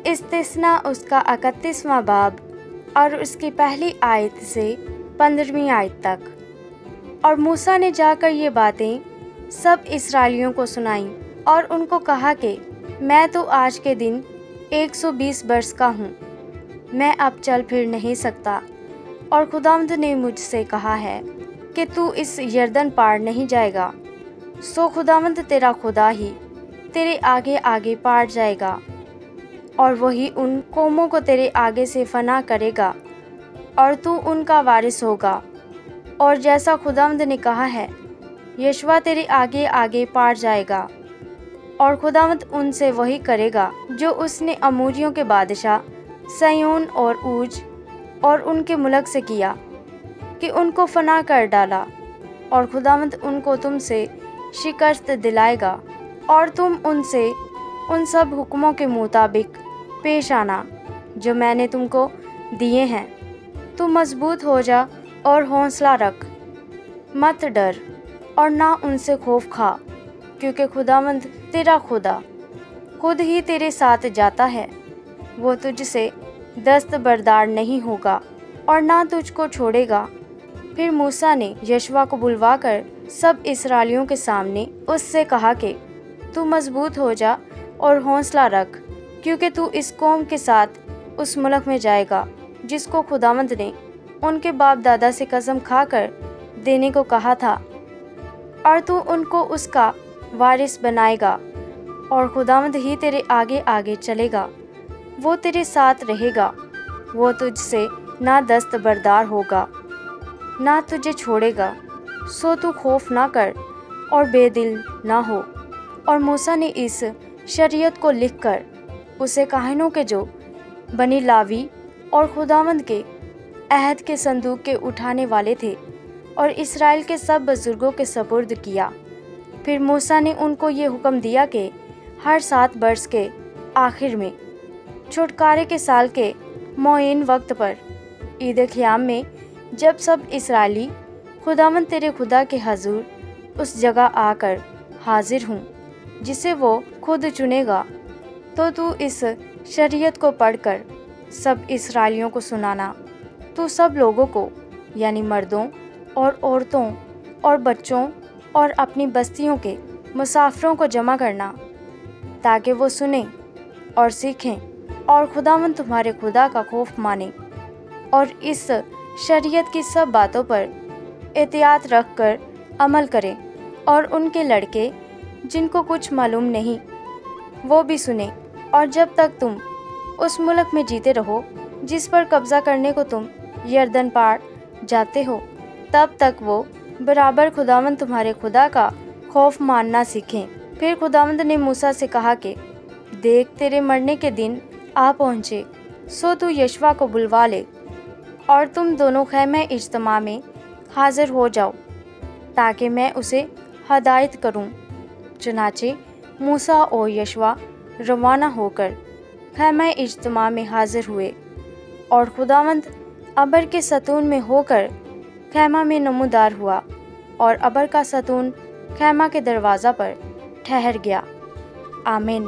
استثنا اس کا 31واں باب اور اس کی پہلی آیت سے 15ویں آیت تک۔ اور موسیٰ نے جا کر یہ باتیں سب اسرائیلیوں کو سنائیں اور ان کو کہا کہ میں تو آج کے دن 120 برس کا ہوں، میں اب چل پھر نہیں سکتا، اور خداوند نے مجھ سے کہا ہے کہ تو اس یردن پار نہیں جائے گا، سو خداوند تیرا خدا ہی تیرے آگے آگے پار جائے گا، اور وہی ان قوموں کو تیرے آگے سے فنا کرے گا اور تو ان کا وارث ہوگا، اور جیسا خداوند نے کہا ہے یشوع تیرے آگے آگے پار جائے گا، اور خداوند ان سے وہی کرے گا جو اس نے اموریوں کے بادشاہ سیون اور اوج اور ان کے ملک سے کیا کہ ان کو فنا کر ڈالا، اور خداوند ان کو تم سے شکست دلائے گا، اور تم ان سے ان سب حکموں کے مطابق پیش آنا جو میں نے تم کو دیے ہیں۔ تو مضبوط ہو جا اور حوصلہ رکھ، مت ڈر اور نہ ان سے خوف کھا، کیونکہ خداوند تیرا خدا خود ہی تیرے ساتھ جاتا ہے، وہ تجھ سے دست بردار نہیں ہوگا اور نہ تجھ کو چھوڑے گا۔ پھر موسیٰ نے یشوع کو بلوا کر سب اسرائیلیوں کے سامنے اس سے کہا کہ تو مضبوط ہو جا اور حوصلہ رکھ، کیونکہ تو اس قوم کے ساتھ اس ملک میں جائے گا جس کو خداوند نے ان کے باپ دادا سے قسم کھا کر دینے کو کہا تھا، اور تو ان کو اس کا وارث بنائے گا، اور خداوند ہی تیرے آگے آگے چلے گا، وہ تیرے ساتھ رہے گا، وہ تجھ سے نہ دست بردار ہوگا نہ تجھے چھوڑے گا، سو تو خوف نہ کر اور بے دل نہ ہو۔ اور موسیٰ نے اس شریعت کو لکھ کر اسے کاہنوں کے جو بنی لاوی اور خداوند کے عہد کے صندوق کے اٹھانے والے تھے اور اسرائیل کے سب بزرگوں کے سپرد کیا۔ پھر موسیٰ نے ان کو یہ حکم دیا کہ ہر 7 برس کے آخر میں چھٹکارے کے سال کے معین وقت پر عید خیام میں جب سب اسرائیلی خداوند تیرے خدا کے حضور اس جگہ آ کر حاضر ہوں جسے وہ خود چنے گا، تو اس شریعت کو پڑھ کر سب اسرائیلیوں کو سنانا۔ تو سب لوگوں کو یعنی مردوں اور عورتوں اور بچوں اور اپنی بستیوں کے مسافروں کو جمع کرنا، تاکہ وہ سنیں اور سیکھیں اور خداوند تمہارے خدا کا خوف مانیں اور اس شریعت کی سب باتوں پر احتیاط رکھ کر عمل کریں، اور ان کے لڑکے جن کو کچھ معلوم نہیں وہ بھی سنیں، اور جب تک تم اس ملک میں جیتے رہو جس پر قبضہ کرنے کو تم یردن پار جاتے ہو، تب تک وہ برابر خداوند تمہارے خدا کا خوف ماننا سیکھیں۔ پھر خداوند نے موسیٰ سے کہا کہ دیکھ تیرے مرنے کے دن آ پہنچے، سو تو یشوع کو بلوا لے اور تم دونوں خیمہ اجتماع میں حاضر ہو جاؤ تاکہ میں اسے ہدایت کروں۔ چنانچہ موسیٰ اور یشوع روانہ ہو کر خیمہ اجتماع میں حاضر ہوئے، اور خداوند ابر کے ستون میں ہو کر خیمہ میں نمودار ہوا، اور ابر کا ستون خیمہ کے دروازہ پر ٹھہر گیا۔ آمین۔